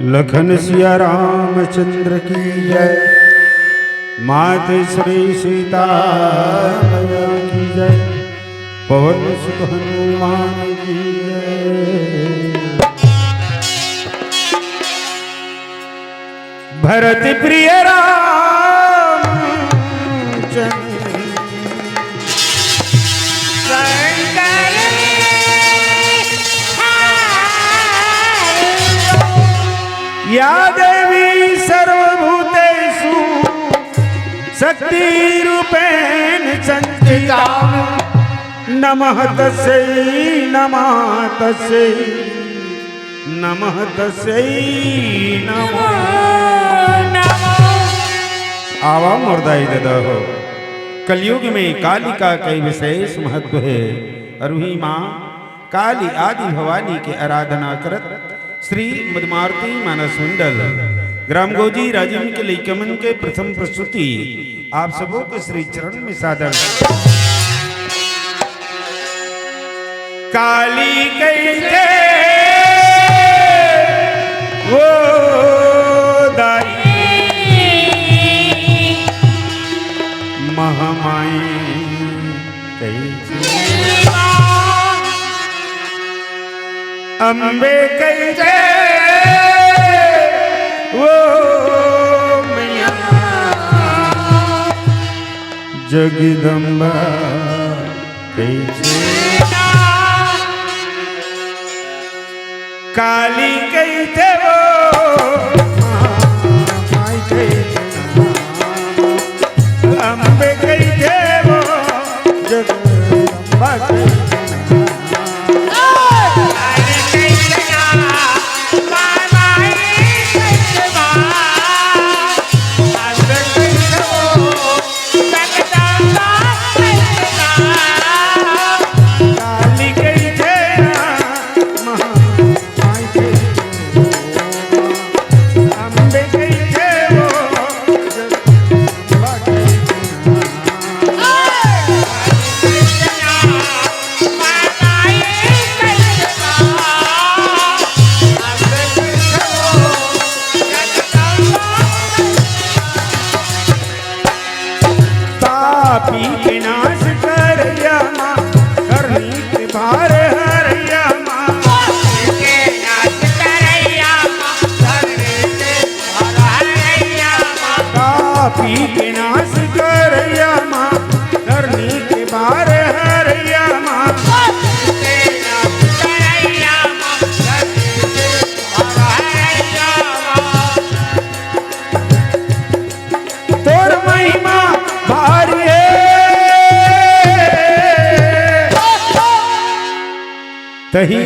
लखन सिया रामचंद्र की जय। माते श्री सीता मैया की जय। पवन सुत हनुमान की जय। भरत प्रिय रामचंद्र या देवी सर्वभूतेषु शक्तिरूपेण संस्थिता नमः तस्यै नमः तस्यै नमः तस्यै नमो आवा मुर्दाई ददा हो। कलयुग में काली का कई विशेष महत्व है। अरुही माँ काली आदि भवानी के आराधना करत श्री मदमारती मानस मंडल ग्राम गोजी राजिम के लेकमन के प्रथम प्रस्तुति आप सबों के श्री चरण में सादर। काली कई जय वो दाई महामाई कई अम्बे कई जय वो मैया जगदम्बा कई जय काली कई जय वो माई कई जय अम्बे कई जय वो जगदम्बा कई जय तही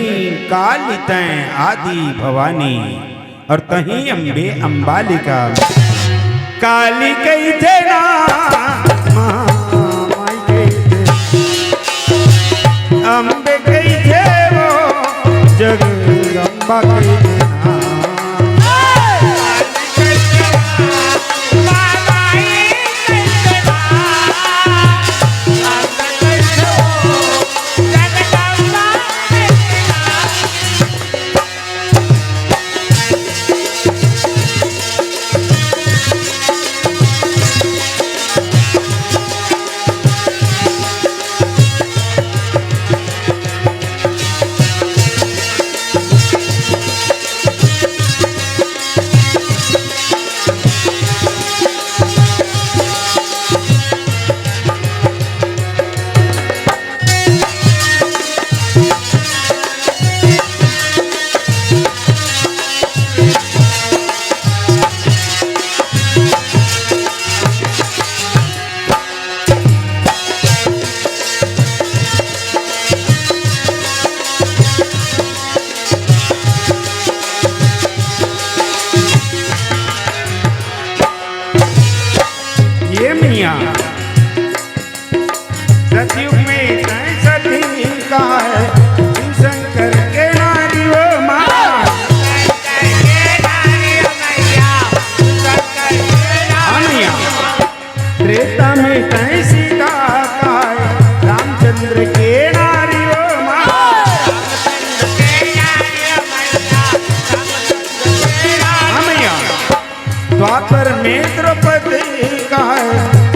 काली तै आदि भवानी और तही अम्बे अम्बालिका काली कई देना माई कई दे अम्बे कई दे वो जगदम्बा कई देना द्वापर में द्रौपदी का है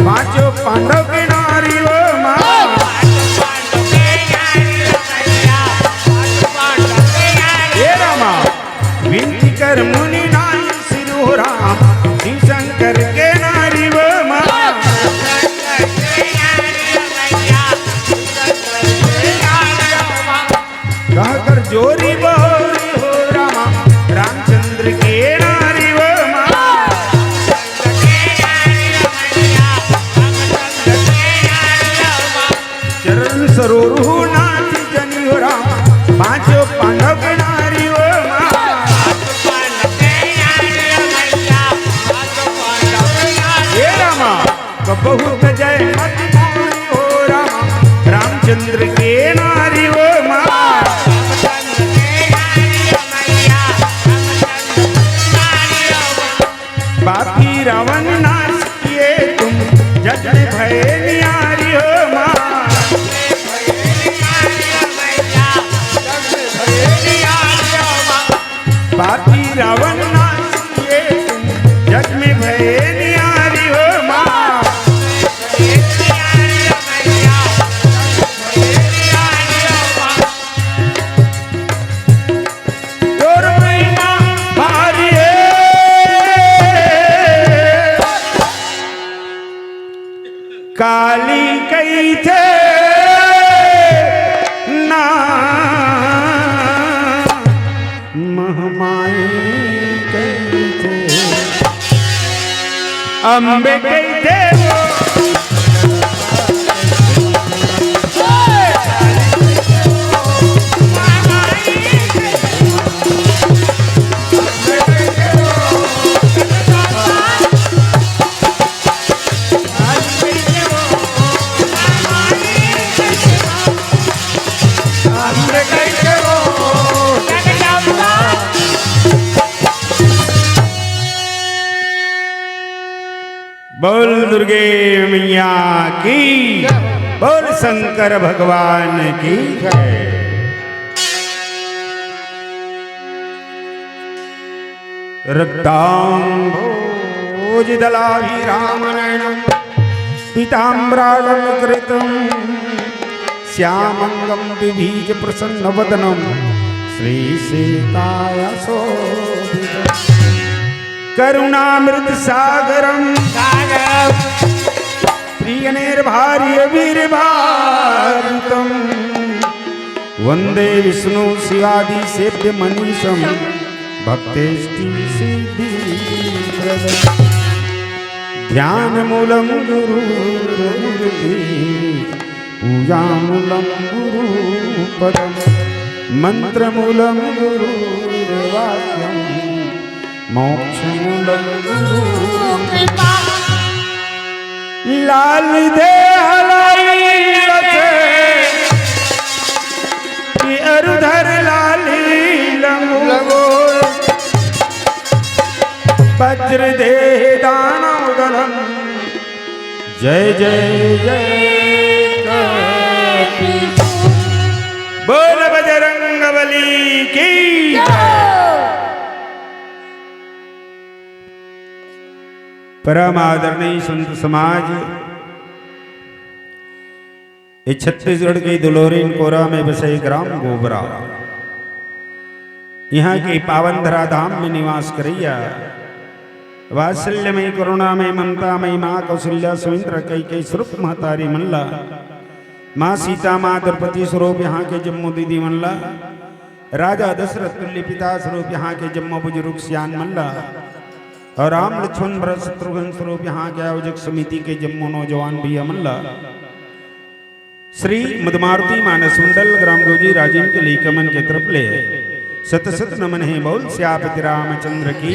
पांचों पांडव की नारी वो माँ। ये रामा विनती कर मुनि नाम सिरो राम शिव शंकर के नारी वो माँ। कह कर जोरी बोरी हो रामा रामचंद्र के नारी वो माँ। चरण सरोरु नाच जनी हो राम पांचों पांडव के नारी वो माँ। ये रामा बहुत जय मत हो रामा रामचंद्र के नारी वो माँ। बाकी रावण नाश किए तुम जग में भय नियारी हो माँ। बाकी रावण नाश किए तुम जग में भय नियारी हो माँ। तोर महिमा भारी है काली कई थे ना महमाई कई थे अम्बे कई थे बोल दुर्गे मैया की बोल शंकर भगवान की जय। रक्ताम्भोजदलाभिरामनयनं पीताम्बरालंकृतं श्यामंगं विभीज प्रसन्नवदनं श्रीसीताया शोभितं करुणामृत सागरं प्रियनिर्भार्य वीरभारितं वंदे विष्णु शिवादि सेव्य मनीषं भक्तेष्टि सिद्धिप्रदं ध्यानमूलं गुरुर्मूर्ति पूजामूलं गुरुपदं मंत्रमूलं गुरुर्वाक्यं मोक्षमूलं गुरुकृपा लाल दे हलाई कि अरुधर लाली लगो वज्र दे दानवदनं जय जय जय बोल बजरंगबली की परम आदरणीय संत समाज इस छत्तीसगढ़ के दुलोरीन कोरा में बसे ग्राम गोबरा यहाँ के पावन धरा धाम में निवास करैया वात्सल्य में करुणा में ममता में माँ कौशल्या सुमित्रा कई कई स्वरूप महतारी मल्ला माँ सीता माँ द्रौपदी स्वरूप यहाँ के जम्मू दीदी मल्ला राजा दशरथ तुल्य पिता स्वरूप यहाँ के जम्मू बुजुर्ग सियान मल्ला और राम लक्ष्मण भरत शत्रुघ्न स्वरूप यहाँ के आयोजक समिति के जम्मू नौजवान भी अमल्ला श्री मदमारुति मानस मंडल ग्राम गोजी राजीव के लिए कमन के तरफ ले सत सत नमन है बोल श्यापति रामचंद्र की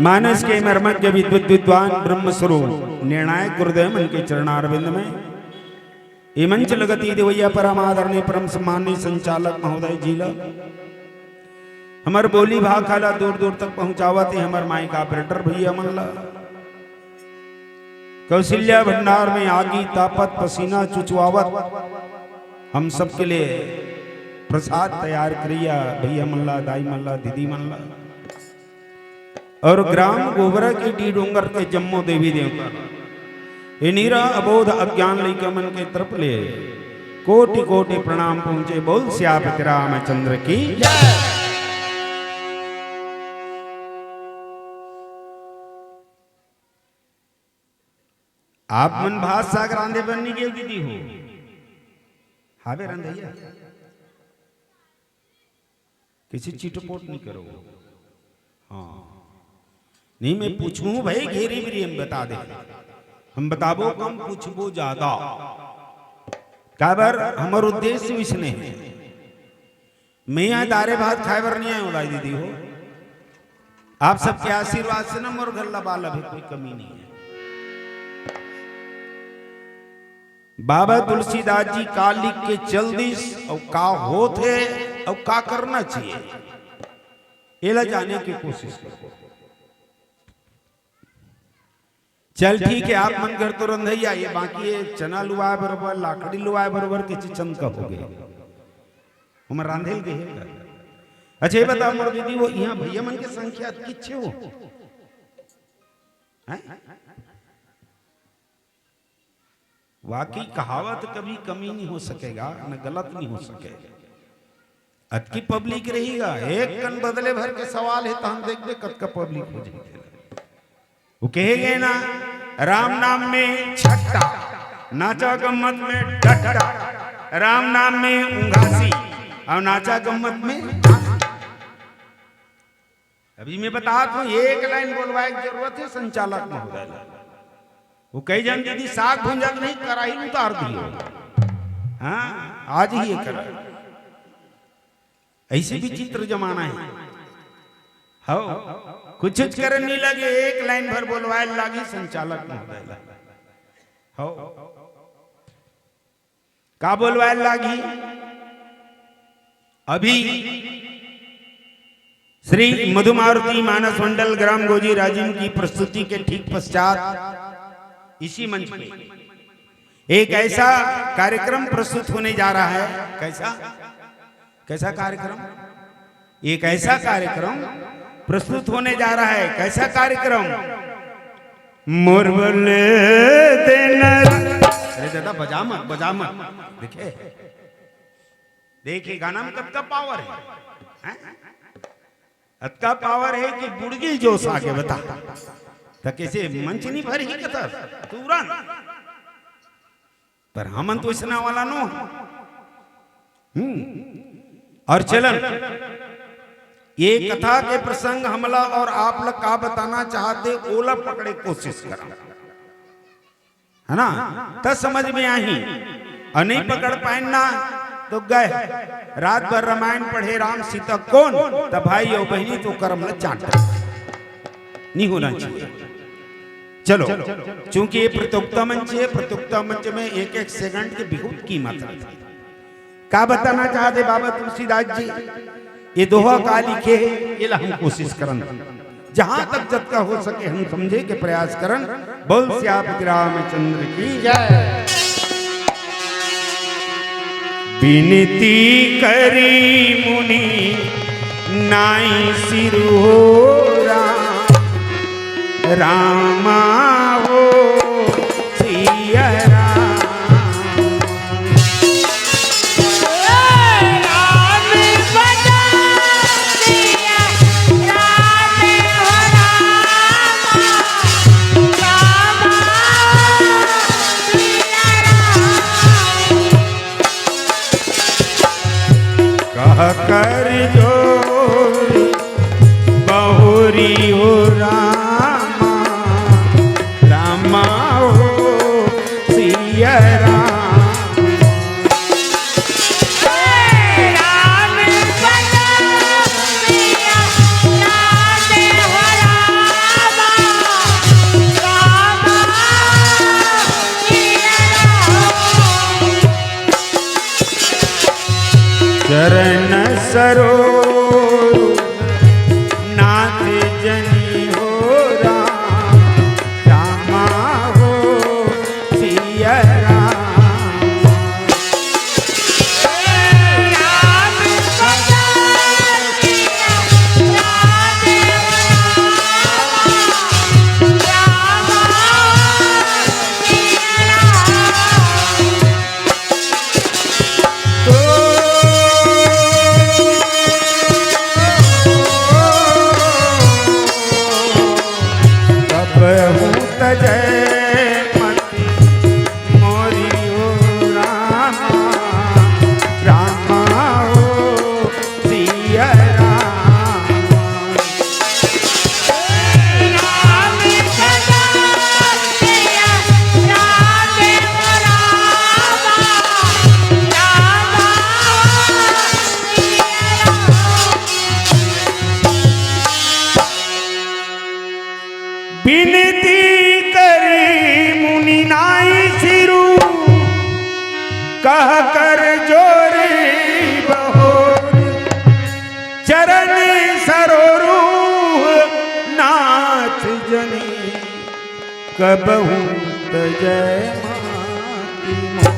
मानस के मर्मज्ञ विद्वत विद्वान ब्रह्म स्वरूप निर्णायक गुरुदेव मन के चरणारविंद में ये मंच लगती देवैया परम आदरणीय परम सम्माननीय संचालक महोदय जीला हमार बोली भाखाला दूर दूर तक पहुंचावत है हमार माई का ऑपरेटर भैया मनला कौशल्या भंडार में आगी तापत पसीना चुचवावत हम सबके लिए प्रसाद तैयार करिया भैया मल्ला दाई मल्ला दीदी मल्ला और ग्राम गोबरा की डी डोंगर के जम्मो देवी देवता ये नीरा अबोध अज्ञान लेके मन के तरफ ले कोटि कोटि प्रणाम पहुंचे। बोल सियापति रामचंद्र की जय। आप मन भात साग रांधे बननी के दीदी हो हावे रंधैया किसी चिटपोट नहीं करो। हाँ नहीं मैं पूछूं भाई घेरी मेरी हम बता दे हम बताबो कम पूछबो ज्यादा काबर हमार उद्देश्य विष्णु है। मैं यहाँ दारे भात खाएबर नहीं आया उलाई दीदी हो आप सबके आशीर्वाद से न मोर गल्ला बाल अभी कोई कमी नहीं है। बाबा तुलसीदास जी का लिख के चल दिस और का होते और का करना चाहिए एला जाने की कोशिश करो। चल ठीक है आप मन कर तो रंधैया ये बाकी ये चना लुआए बरोबर लाकड़ी लुआए बरोबर किसी चंद का हो गए हम रांधेल गए। अच्छा ये बताओ मोर दीदी वो यहाँ भैया मन के संख्या किच्छे हो वाकई कहावत कभी कमी नहीं हो सकेगा न गलत नहीं हो सकेगा। अतकी पब्लिक रहेगा एक कन बदले भर के सवाल है तो हम देख दे कद का पब्लिक हो जाएगा। वो कहेगे ना राम नाम में छट्टा नाचा गम्मत में डट्टा राम नाम में उंगासी और नाचा गम्मत में। अभी मैं बता दूं एक लाइन बोलवाए की जरूरत है संचालक महोदय वो कही जान दीदी साग भुंजल नहीं कराही उतार दियो। हाँ आज ही ये कर ऐसे भी चित्र जमाना है। हो कुछ कर नहीं लगे एक लाइन भर बोलवाए लागी संचालक महोदय हो का बोलवाए लागी। अभी श्री मधुमारुति मानस मंडल ग्राम गोजी राजिम की प्रस्तुति के ठीक पश्चात इसी मंच पे एक ऐसा कार्यक्रम प्रस्तुत होने जा रहा है। कैसा कैसा कार्यक्रम एक ऐसा कार्यक्रम प्रस्तुत होने जा रहा है। कैसा कार्यक्रम मोर बोले अरे दादा बजा मत देखे देखिए गाना में कब का पावर है अतका पावर है कि बुड़गी जोश आगे बता तो कैसे मंच नहीं भरी कथा तुरंत पर हमन तो इसना वाला नो और चलन ये कथा के प्रसंग हमला और आप लोग का बताना चाहते ओला पकड़े कोशिश करा है ना तब समझ में आई और नहीं पकड़ पाए ना तो गए रात भर रामायण पढ़े राम सीता कौन तब भाई और बहनी तो कर्म न चाट नहीं होना चाहिए। चलो चूंकि ये प्रतियोगिता मंच है प्रतियोगिता मंच में एक एक सेकंड की बहुत कीमत है। का बताना चाहते बाबा तुलसीदास जी ये दोहा का लिखे ये हम कोशिश करन जहां तक जब का हो सके हम समझे के प्रयास करन। बोल सियापति रामचंद्र की जय। विनती करी मुनि नाई सिर हो रामा हो सिया कर जोरी बहुरी हो रामा सिया राम। बिनती करी मुनि नाई सिरु कह कर जोरी बहोर चरण सरोरु नाथ जनी कबहू जय माती मोर।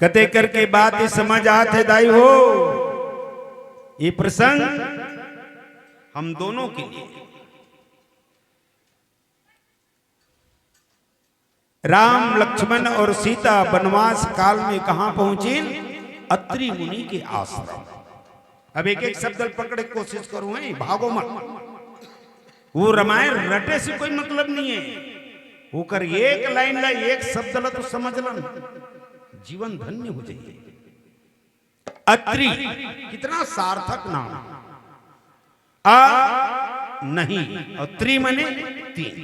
कते करके बात समझ आते दाई हो। ये प्रसंग हम दोनों के लिए, राम लक्ष्मण और सीता वनवास काल में कहां पहुंचे? अत्रि मुनि के आश्रम। अब एक एक शब्द पकड़े कोशिश करूं, है भागो मत। वो रामायण रटे से कोई मतलब नहीं है। वो कर एक लाइन ला, एक शब्द ला तो समझ ला, जीवन धन्य हो जाइए। अत्रि कितना सार्थक नाम। नहीं और त्रि मने तीन।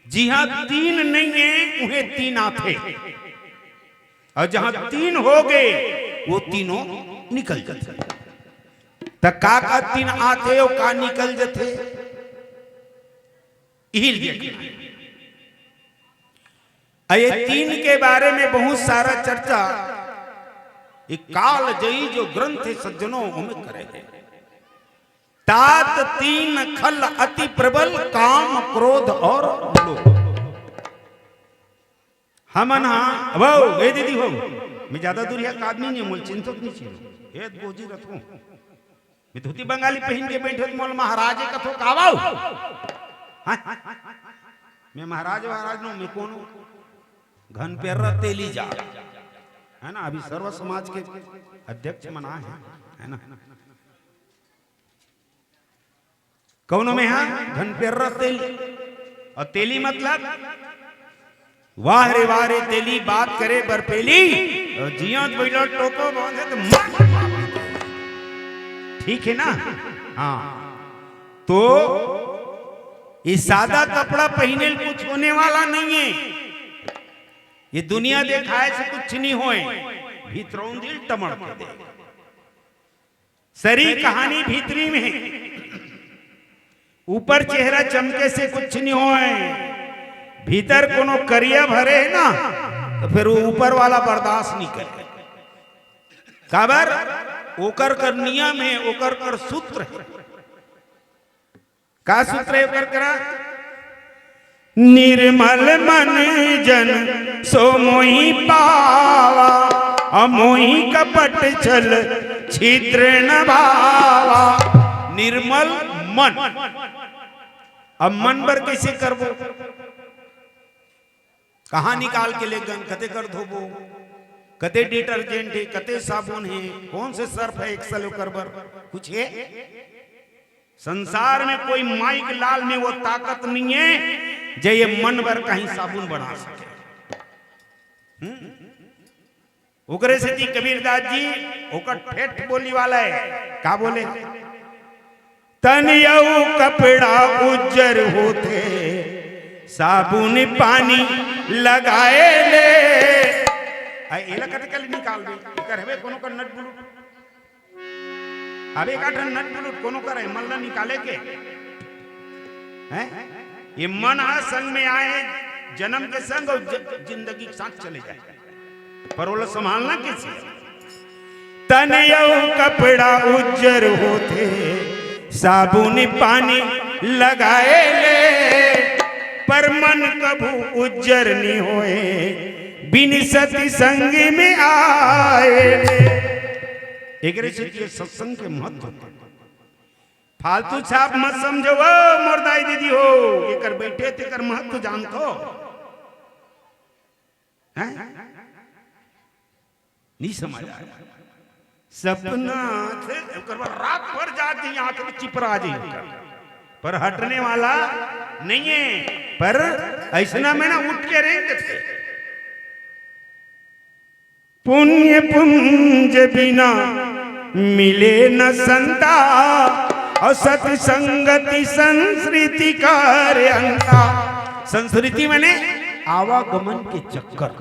जी हां, तीन नहीं है, उन्हें तीन आते। और जहां तीन हो गए वो तीनों निकल जाते। तक का तीन आते और का निकल जाते, हिल देखना। ये तीन के बारे में बहुत सारा चर्चा एक काल जयी जो ग्रंथ है सज्जनों में करे हैं। तात तीन खल अति प्रबल काम क्रोध और लोभ। हमन हाँ वो वे दीदी हो, मैं ज्यादा दूर का आदमी नहीं, मोल चिंतित नहीं चाहिए। हे बोझी रखो मैं धोती बंगाली पहन के बैठे मोल महाराजे कथो कावाओ। मैं महाराज नो मैं कौन घन पेर तेली जा, है ना। अभी सर्व समाज के अध्यक्ष मना है ना। कौनों में हाँ घन पेर तेली। और तेली मतलब वाह रे वाह रे तेली बात करे बरपेली, और जिया बैठो टोपो बांधे तो ठीक है ना। हाँ तो ये सादा कपड़ा पहने कुछ होने वाला नहीं है। ये दुनिया दिखाए से कुछ नहीं होए, भीतरों दिल टमड़ के दे। सरी कहानी भीतरी में है, ऊपर चेहरा चमके से कुछ नहीं होए। भीतर कोनो करिया भरे है ना, तो फिर वो ऊपर वाला बर्दाश्त नहीं करे। काबर ओकर कर नियम है, ओकर कर सूत्र है। का सूत्र है ओकर करा? निर्मल मन जन सो मोहि पावा, अमोहि कपट छल छिद्र न भावा। निर्मल मन। अब मन पर कैसे करबो? कहां निकाल के ले गन? कते कर धोबो, कते डिटर्जेंट है, कते साबुन है, कौन से सर्फ है एक्सल करबर कुछ है? संसार में कोई माइक लाल में वो ताकत नहीं है जो ये मन भर कहीं साबुन बना सके। ओकरे से जी कबीरदास जी ओकर ठेठ बोली वाला है। का बोले? तन यऊ कपड़ा उज्जर होते, साबुन पानी लगाए ले। एला कल निकाल दे कर हवे कोनो का नट बुलूट, अबे का नट बुलूट कोनो करे मल्ला निकाले के हैं। ये मन संग में आए जन्म के संग और जिंदगी के साथ चले जाए, पर वो संभालना कैसे? तन यऊ कपड़ा उज्जर होते, साबुन पानी लगाए ले। पर मन कभू उज्जर नहीं होए, बिन सती संग में आए। एक सत्संग के महत्व फालतू छाप मत समझो मोरदाई दीदी हो। ये कर बैठे थे कर महत्व जानतो हैं? नहीं समझ आया। सपना रात भर जाती आंख में चिपरा जाए, पर हटने वाला नहीं है। पर ऐसा में ना उठ के रहेंगे थे। पुण्य पुंज बिना मिले न संता, और सत्संगति संस्कृति कार्य अंता। संस्कृति माने आवागमन के चक्कर।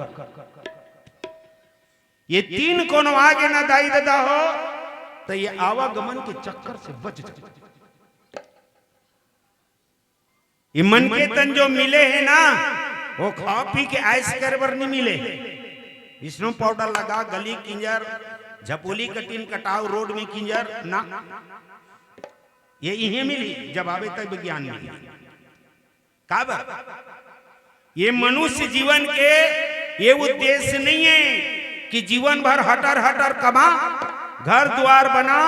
ये तीन कोनो आगे ना दाई दादा हो तो ये आवागमन के चक्कर से बच जाए। ये मन के तन जो मिले हैं ना, वो खा पी के ऐस कर बर नहीं मिले। स्नो पाउडर लगा, गली किंजर, झपोली कटिन कटाव, रोड में किंजर ना, ये इन्हें मिली जब आवे तक विज्ञान मिली। काबर ये मनुष्य जीवन के ये उद्देश्य नहीं है कि जीवन भर हटर हटर कमा, घर द्वार बना,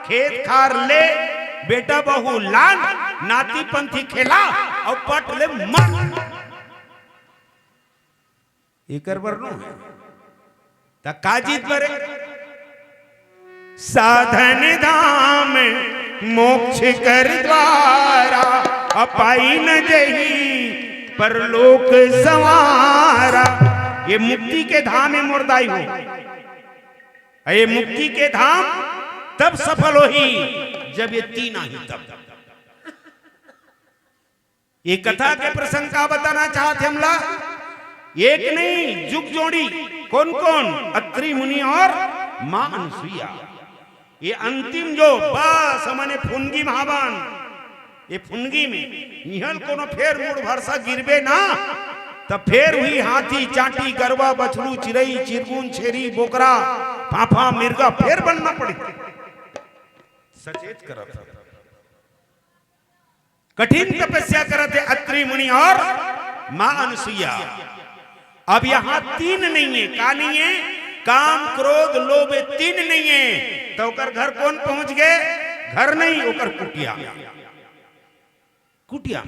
खेत खार ले, बेटा बहू लान, नाती पंथी खेला और पट ले मर। एकर बरनो ता काजित बरे साधन धाम मोक्ष कर द्वारा, अपाई न जही परलोक संवारा। ये मुक्ति के धाम में मुर्दाई हो, ये मुक्ति के धाम तब सफल हो ही जब ये तीन आई तब। ये कथा के प्रसंग का बताना चाहते हमला, एक नहीं जुग जोड़ी। कौन कौन? अत्रि मुनि और मां अनुसुईया। ये अंतिम जो बस हमने फुनगी महावन, ये फुनगी में निहल कोनो फेर मूड भरसा गिरबे ना, तब फेर हुई हाथी चाटी गरवा बछड़ू चिरई चिरगुन छेरी बोकरा फाफा मिर्गा फेर बनना पड़े। सचेत करत कठिन तपस्या करते अत्रि मुनि और मां अनुसुईया। अब यहां तीन नहीं है, का नहीं है? काम क्रोध लोभ तीन नहीं है, तो ओकर घर कौन पहुंच गए? घर नहीं, ओकर कुटिया। कुटिया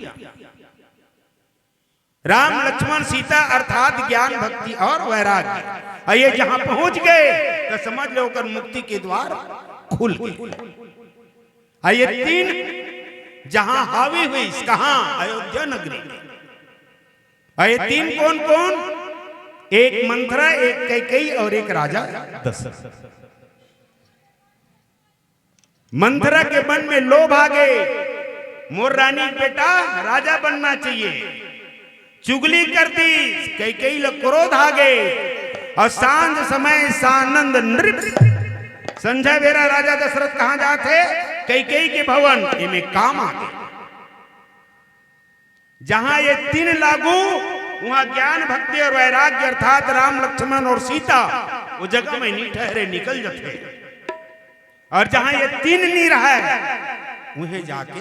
राम लक्ष्मण सीता अर्थात ज्ञान भक्ति और वैराग्य। ये जहां पहुंच गए तो समझ लो ओकर मुक्ति के द्वार खुल गए। ये तीन जहां हावी हुई, कहां? अयोध्या नगरी। ये तीन कौन कौन? एक मंथरा, एक कैकेयी और एक राजा दशरथ। मंथरा के मन में लोभ आ गए, मोर रानी बेटा राजा बनना चाहिए, चुगली कर दी। कैकेयी लोग क्रोध आ गए, और सांझ समय सानंद नृप संजय बेरा राजा दशरथ कहां जाते? कैकेयी के भवन। इनमें काम आ गए। जहां ये तीन लागू, वहां ज्ञान भक्ति और वैराग्य अर्थात राम लक्ष्मण और सीता वो जगह में नहीं ठहरे, निकल जाते। और जहां ये तीन नहीं रहा है, वहीं जाके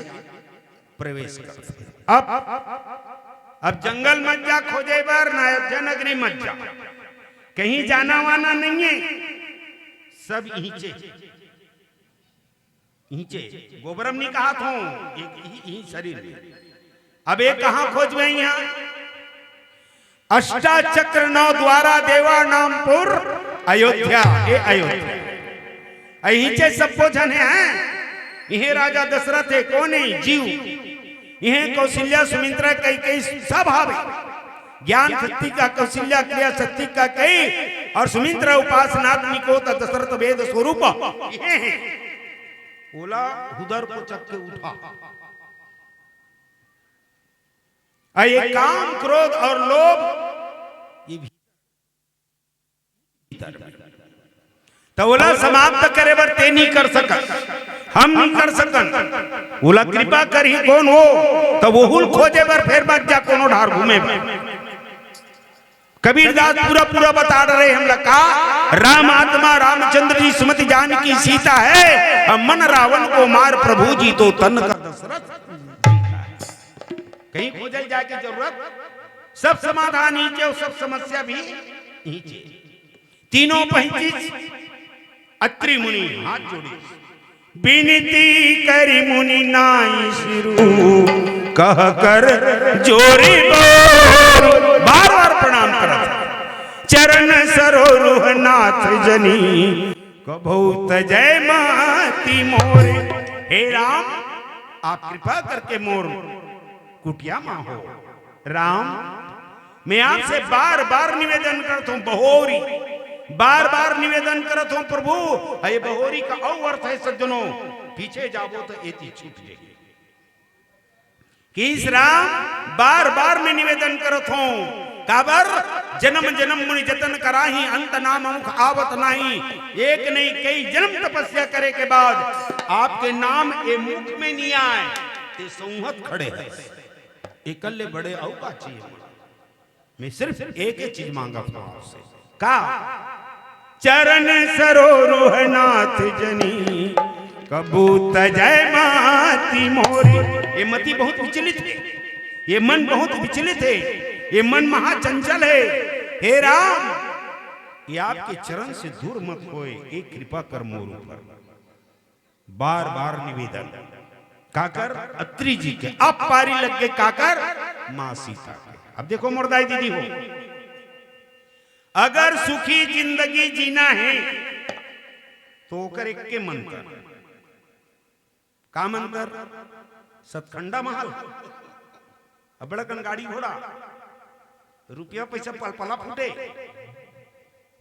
प्रवेश करते। अब जंगल मत जा खोजे बार, ना अयोध्या नगरी मत जा, कहीं जाना वाना नहीं है, सब ईंचे ईंचे। गोबरम नहीं कहा था, एक शरीर। अब एक कहां खोजवे? यहां अष्टा चक्र नौ द्वारा देवा नामपुर अयोध्या। ये अयोध्या अहिचे सब जन है। यह राजा दशरथ है, कौन है? जीव। यह कौशल्या सुमित्रा कैकेयी सब हावे। ज्ञान शक्ति का कौशल्या, क्रिया शक्ति का कई, और सुमित्रा उपासनात्मिक होता दशरथ वेद स्वरूप। ये है बोला उधर को चक के उठा। ये काम क्रोध और लोभ ये भी तो बोला समाप्त करे बर ते नहीं कर सकन, हम नहीं कर सकन। बोला कृपा कर ही कौन हो? तो वो हुल खोजे बर फिर मत जा कोनो ढार घूमे। कबीरदास पूरा पूरा बता रहे हम लोग का, राम आत्मा रामचंद्र जी सुमति जानकी सीता है, मन रावण को मार प्रभु जी तो तन का दशरथ। कहीं खोजल जाके जरूरत, सब समाधान नीचे और सब समस्या भी नीचे। तीनों पहचीज अत्रि मुनि हाथ जोड़े, विनती करी मुनि नाई शिरु, कह कर जोरी बोल। बार बार प्रणाम करा, चरण सरोरुह नाथ जनी, कभूत जय माती मोरे। हे राम, आप कृपा करके मोर कुटिया मां हो। राम, मैं आपसे बार बार निवेदन करता हूं, बहोरी बार बार निवेदन करत हो प्रभु ये बहोरी का औ अर्थ है सज्जनों पीछे जाबो तो एती छूट जाए कि इस राम बार बार में निवेदन करत हो काबर जन्म जन्म मुनि जतन कराही अंत नाम मुख आवत नहीं एक नहीं कई जन्म तपस्या करे के बाद आपके नाम ए मुख में नहीं आए ते संहत खड़े है एकल्ले बड़े औ का चाहिए मैं सिर्फ एक ही चीज मांगा था आपसे का चरण सरोरुह नाथ जनी कबूत जय माती मोरी ये मति बहुत विचलित है ये मन बहुत विचलित है ये मन महाचंचल है हे राम ये आपके चरण से दूर मत होए एक कृपा कर मोर ऊपर बार बार निवेदन काकर अत्रि जी के अब पारी लग गए काकर मां सीता के अब देखो मुर्दाई दीदी हो अगर सुखी जिंदगी जीना है तो कर एक के मन कर का मन कर सतखंडा महल अबड़कन गाड़ी घोड़ा रुपया पैसा पलपला फूटे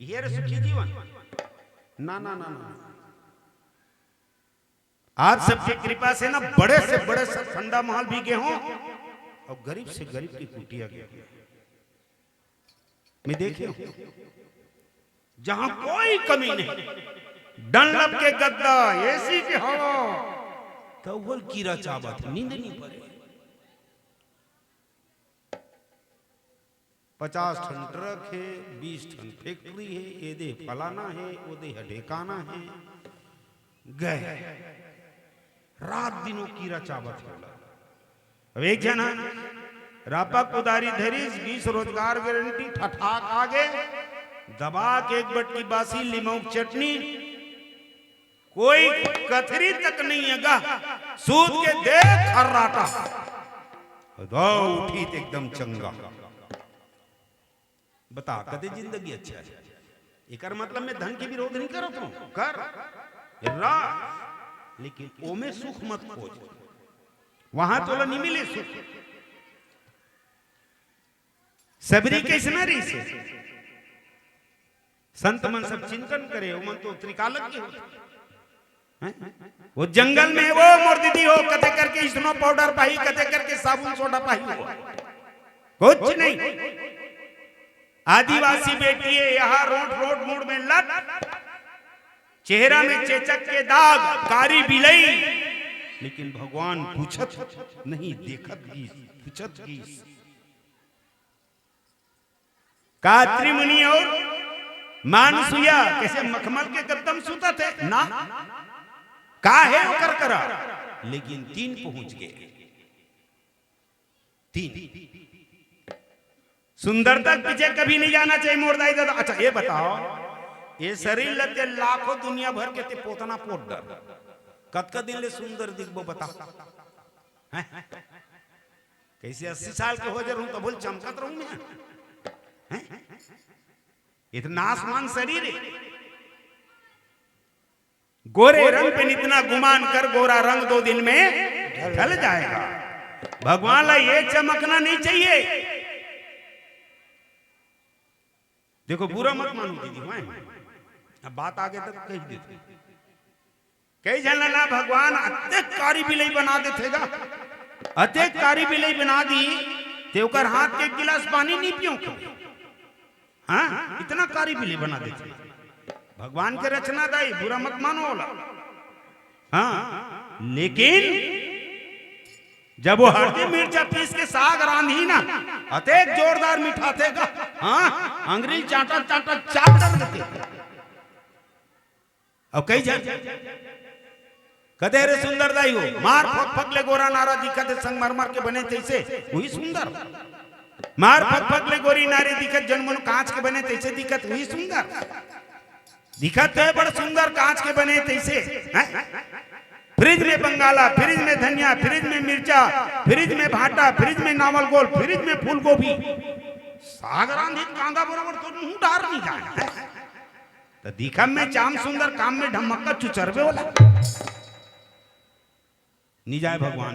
ये रे सुखी जीवन ना ना ना ना आज सबके कृपा से ना बड़े से बड़े सतखंडा महल भी गए हों और गरीब से गरीब की कुटिया गया मैं देखे जहां कोई कमी नहीं डनलप के गद्दा एसी के हवा तो बोल कीड़ा चाबत नींद नहीं पड़े 50 टन ट्रक है 20 टन फैक्ट्री है ये दे फलाना है वो दे ढेकाना है गए रात दिनों कीड़ा चाबत होला अब एक जना रापा कुदारी धरीस 20 रोजगार गारंटी ठठाक आगे दबा के एक बट्टी बासी लीमू चटनी कोई कथरी तक नहीं है गा सूद के देख खर्राटा दो उठी तो एकदम चंगा बता कदे जिंदगी अच्छा है एकर मतलब मैं धन के विरोध नहीं करत हूं कर रा लेकिन ओमे सुख मत खोज वहां तो नहीं मिले सुख सबरी कैसे ना रही से संत मन सब चिंतन करे वो मन तो त्रिकालक के हो वो जंगल में वो मोर दीदी हो कथे करके स्नो पाउडर पाही कथे करके साबुन सोडा पाही हो कुछ नहीं आदिवासी बेटी है यहाँ रोड मोड़ में लट चेहरा में चेचक के दाग कारी बिलई लेकिन भगवान पूछत नहीं देखत की पूछत की कात्री मुनि और मानसुया कैसे मखमल के गद्दम सूता थे ना का है कर करा लेकिन 3 पहुंच गए 3 सुंदरता पीछे कभी नहीं जाना चाहिए मोरदाई दादा अच्छा ये बताओ ये शरीर लगे लाखों दुनिया भर के ते पोतना पोट डर कत दिन ले सुंदर दिखबो बता कैसे 80 साल के हो जा तो बोल चमकत रहूं मैं इतना आसमान शरीर है गोरे रंग पे इतना गुमान कर गोरा रंग 2 दिन में ढल जाएगा भगवान ला ये चमकना नहीं चाहिए देखो बुरा मत मानो दीदी मैं अब बात आगे तक कह देते कई जन ना भगवान अत्यक कारी बिलई बना देतेगा अत्यक कारी बिलई बना दी तेवकर हाथ के गिलास पानी नहीं पियो हाँ इतना कारी बिलई बना देते भगवान के रचना दाई बुरा मत मानो होला हाँ लेकिन जब वो हल्दी मिर्चा पीस के साग रांधी ना अतेक जोरदार मीठा थे का हाँ अंग्रेजी चाटा चाटा चाट डाल देते अब कई जन कदे रे सुंदर दाई हो मार फक फक ले गोरा नारा दिखत संग मर मर के बने तैसे वही सुंदर मार फक फक ले गोरी नारी दिखत जन्मन कांच के बने तैसे दिखत वही सुंदर दिखत है बड़ा सुंदर कांच के बने तैसे फ्रिज में बंगाला फ्रिज में धनिया फ्रिज में मिर्चा फ्रिज में भाटा फ्रिज में नावल गोल फ्रिज में फूल गोभी सागरांधित कांदा बराबर तो मुंह डार नहीं जाए तो दिखा में चाम सुंदर काम में ढमक्का चुचरबे वाला नहीं जाए भगवान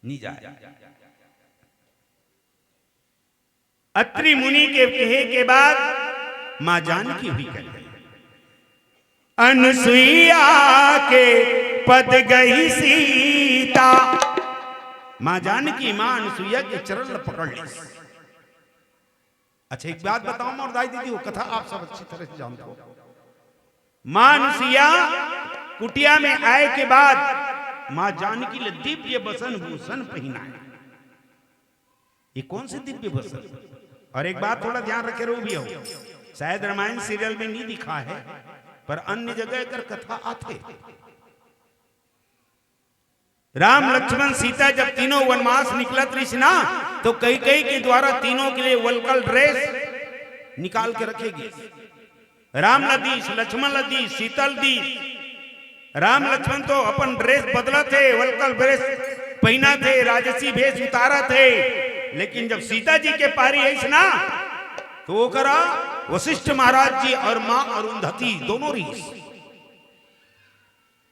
नहीं जाए अत्रि मुनि के कहे के बाद मां जानकी हुई कहते अनुसुईया के पद गई सीता। मां जानकी मां अनुसुईया के चरण पकड़ ली। अच्छा एक बात बताऊं मोरदाई दीदी, वो कथा आप सब अच्छी तरह से जानते हो। मां अनुसुईया कुटिया में आए के बाद मां जानकी ने दिव्य बसन भूषण पहनाए। ये कौन से दिव्य बसन? और एक बात थोड़ा ध्यान रखे रहो भी हो, शायद रामायण सीरियल में नहीं दिखा है पर अन्य जगह कर कथा आते। राम लक्ष्मण सीता जब तीनों वनवास निकलत रही ना, तो कई कई के द्वारा तीनों के लिए वलकल ड्रेस निकाल के रखेगी। राम लदीश, लक्ष्मण लदीश, सीतल दी। राम लक्ष्मण तो अपन ड्रेस बदला थे, वलकल ड्रेस पहना थे, राजसी भेष उतारा थे। लेकिन जब सीता जी के पारी है ना, तो वो करा वशिष्ठ महाराज जी और मां अरुंधति दोनों रीस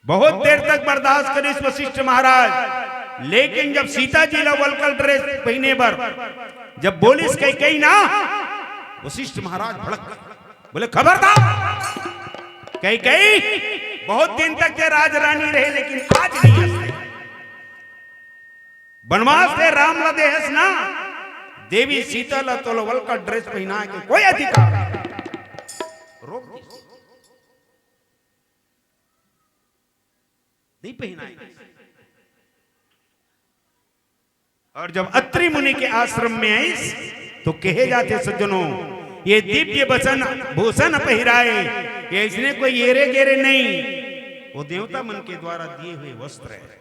बहुत देर तक बर्दाश्त करे वशिष्ठ महाराज। लेकिन जब सीता जी ला वलकल ड्रेस पहने पर जब बोलिस कही कही ना, वशिष्ठ महाराज भड़क गए, बोले खबरदार। कही बहुत दिन तक के राजरानी रहे लेकिन आज नहीं हंसते। वनवास से राम लदे हंस ना, देवी सीता ला तो वलकल ड्रेस पहना के कोई अधिकार रोक नहीं पहनाएंगे। और जब अत्रि मुनि के आश्रम में आई तो कहे जाते सज्जनों, ये दिव्य बसन भूषण पहराए, ये इसने कोई येरे गेरे नहीं, वो देवता मन के द्वारा दिए हुए वस्त्र है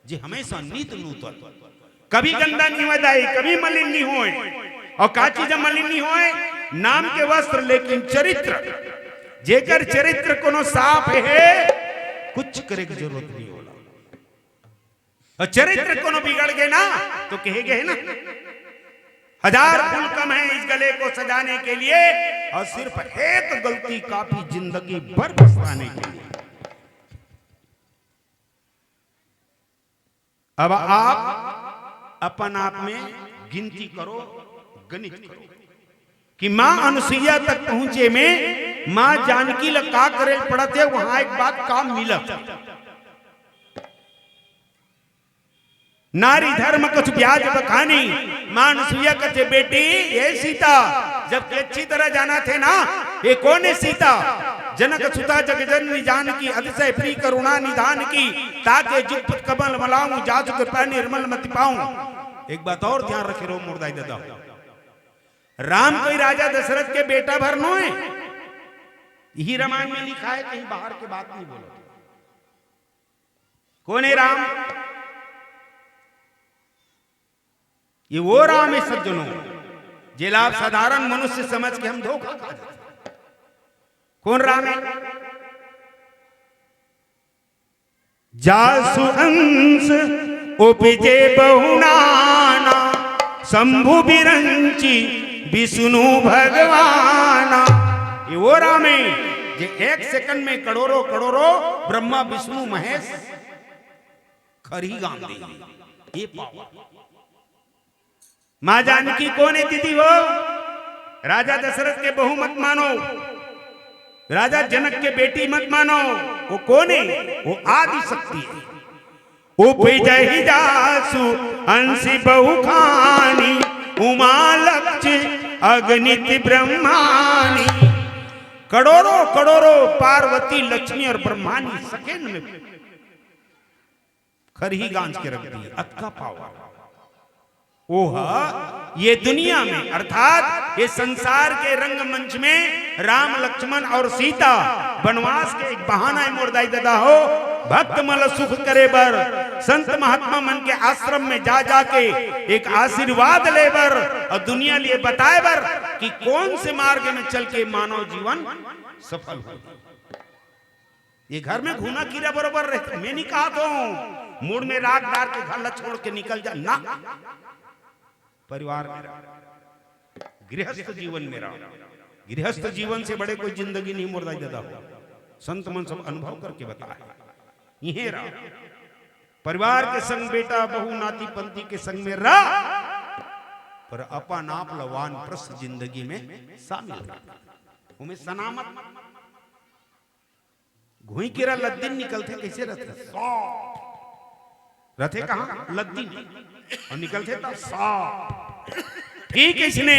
जी हमेशा नित नूतन, कभी गंदा नहीं बदाई, कभी मलिन नहीं होए। और का चीज मलिन नहीं होए? नाम के वस्त्र, लेकिन चरित्र, जेकर चरित्र कोनो साफ है कुछ करे की जरूरत नहीं होला। और चरित्र कोनो बिगड़ गए ना तो कहे गए ना, हजार फूल कम है इस गले को सजाने के लिए, और सिर्फ एक गलती काफी जिंदगी भर पछताने के लिए। अब आप अपन आप में गिनती करो, गणित करो कि मां अनुसुईया तक पहुंचे में मां जानकी ला का करे पड़ते। वहां एक बात काम मिलत, नारी धर्म कुछ ब्याज बखानी। मां अनुसुईया कहते बेटी ये सीता जब अच्छी तरह जाना थे ना, ये कौन है सीता? जनक सुता जगजननी जानकी अतिशय प्रिय करुणा निधान की, ताके जुगपत कमल मलाऊं जासु कृपा निर्मल मति पाऊं। एक बात और ध्यान रखे रो मुर्दाई दादा, राम कोई राजा दशरथ के बेटा भर नो है, यही रामायण में लिखा है, कहीं बाहर के बात नहीं बोलो। कौन है राम? ये वो राम है सज्जनों, जिला आप साधारण मनुष्य समझ के हम धोखा खा जाते। कौन राम है? जासु अंश उपजे बहुनाना, शंभु बिरंची विष्णु भगवाना। ये वो राम है जो एक सेकंड में करोड़ों करोड़ों ब्रह्मा विष्णु महेश खरी गाम देंगे। ये पावर मां जानकी कौन है दीदी? वो राजा दशरथ के बहू मत मानो, राजा जनक के बेटी मत मानो। वो कौन है? वो आदि शक्ति है। उपजहि जासु अंशी बहु खानी, उमा लक्ष्य अगणित ब्रह्मानी। करोड़ों करोड़ों पार्वती लक्ष्मी और ब्रह्मानी सेकंड में खरही गांज के रख दी। अतका पावर ओहा ये दुनिया में अर्थात ये संसार के रंगमंच में राम लक्ष्मण और सीता वनवास के एक बहाना है मुर्दाई दादा हो। भक्त मल सुख करे बर संत महात्मा मन के आश्रम में जा जाके एक आशीर्वाद ले बर और दुनिया लिए बताए बर कि कौन से मार्ग में चल के मानव जीवन सफल हो। ये घर में घूना कीड़ा बरोबर रहता। मैं नहीं कहा तो मूड में राग डार के घर छोड़ के निकल जा ना। परिवार मेरा, गृहस्थ जीवन मेरा, गृहस्थ जीवन से बड़े कोई जिंदगी नहीं मुर्दाई दादा हो। संत मन सब अनुभव करके बताए। यही रहा परिवार के संग बेटा बहु नाती पंथी के संग में रहा, पर अपन आप लवान प्रस्त जिंदगी में शामिल रहा। उमें सनामत घुई केरा लद्दीन निकलते कैसे रहते रथे कहां लद्दी और निकलते तो साफ। ठीक इसने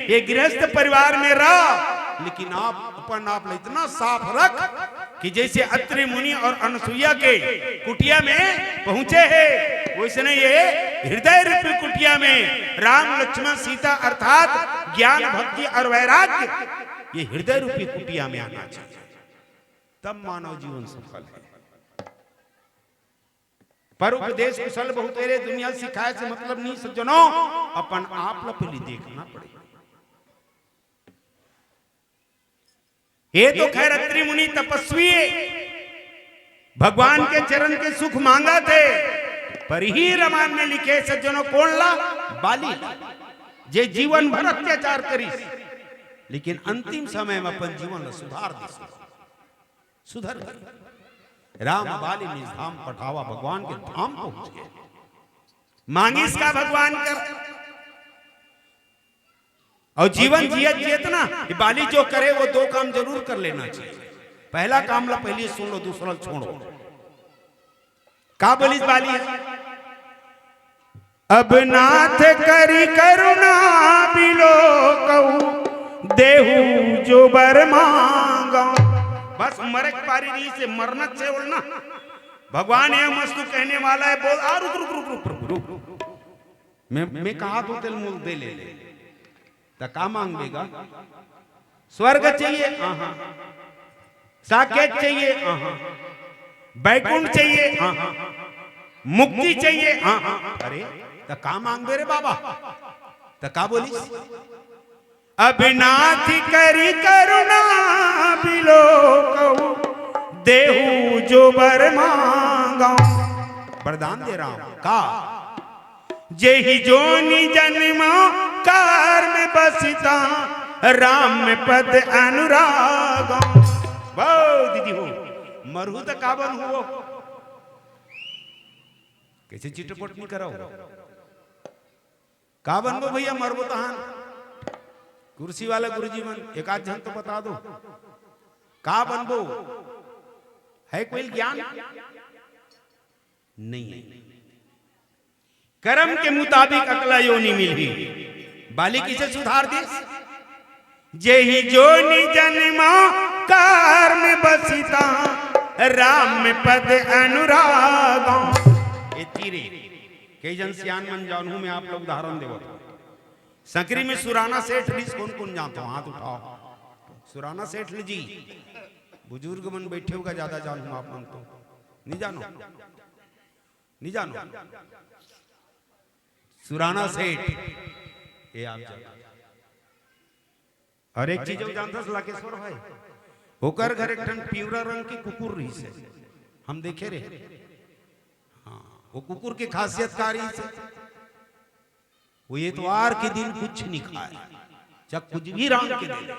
ये गृहस्थ परिवार में रहा, लेकिन आप अपन आप इतना साफ रख कि जैसे अत्रि मुनि और अनसुईया के कुटिया में पहुंचे हैं, वैसने ये हृदय रूपी कुटिया में राम लक्ष्मण सीता अर्थात ज्ञान भक्ति और वैराग्य ये हृदय रूपी कुटिया में आना चाहिए, तब मानव जीवन सफल है। पर उपदेश कुशल बहुत तेरे दुनिया सिखाए से मतलब नहीं सज्जनों, अपन आप पहले देखना पड़ेगा। ये तो खैर अत्रि मुनि तपस्वी भगवान के चरण के सुख मांगा थे, पर ही रामायण में लिखे सज्जनों कौन ला बाली जे जीवन भर अत्याचार करी, लेकिन अंतिम समय में अपन जीवन सुधार दी सुधर गई। राम बाली निज धाम पठावा भगवान के धाम पहुंच गए। मांगिस का भगवान कर और जीवन जियत ना, बाली जो करे वो दो काम जरूर कर लेना चाहिए। पहला काम ला पहले सुन लो, दूसरा छोड़ो। का बोली बाली है? अब नाथ करी करुणा बिलो कहू देहू जो बर मांगा। बस मरक पारी नहीं से मरना से बोलना। भगवान ये मस्त कहने वाला है, बोल आ रुक रुक रुक रुक रुक रुक। मैं कहा तो तेल मूल दे ले तो का मांग देगा? स्वर्ग चाहिए, साकेत चाहिए, बैकुंठ चाहिए, मुक्ति चाहिए, अरे तो का मांग दे रे बाबा? तो का बोली? अब नाथ करी करुणा बिलो कहू देहू जो बर मांगा। वरदान दे रहा हूं का जेहि जोनि जन्मा कार में बसिता राम में पद अनुराग। दीदी हो मरहू तो काबन हुओ कैसे चिटपट नहीं कराओ काबन को भैया मरबो तहां कुर्सी वाला गुरुजी मन एक आध जन तो बता दो का बनबो है कोई ज्ञान नहीं है। कर्म के मुताबिक अकला योनि मिली बाली किसे सुधार दी जेहि जोनि जन्मा कार में बसिता राम में पद अनुराग। ये तीरे कई जन सियान मन जानू में आप लोग उदाहरण देवो। सकरी में सुराना सेठ लीस कौन कौन जानता हूं? हाथ उठाओ। सुराना सेठ जी बुजुर्ग मन बैठे होगा, ज्यादा जानू आप मन तो नहीं जानो, नहीं जानो। सुराना सेठ ये आप जानते। और एक चीज जानता लाकेश्वर भाई होकर घर एक ठन पीवरा रंग की कुकुर रही से हम देखे रहे। हाँ वो कुकुर की खासियत का रही से वो इतवार के दिन कुछ नहीं खाए, चाहे कुछ भी राम के दिन,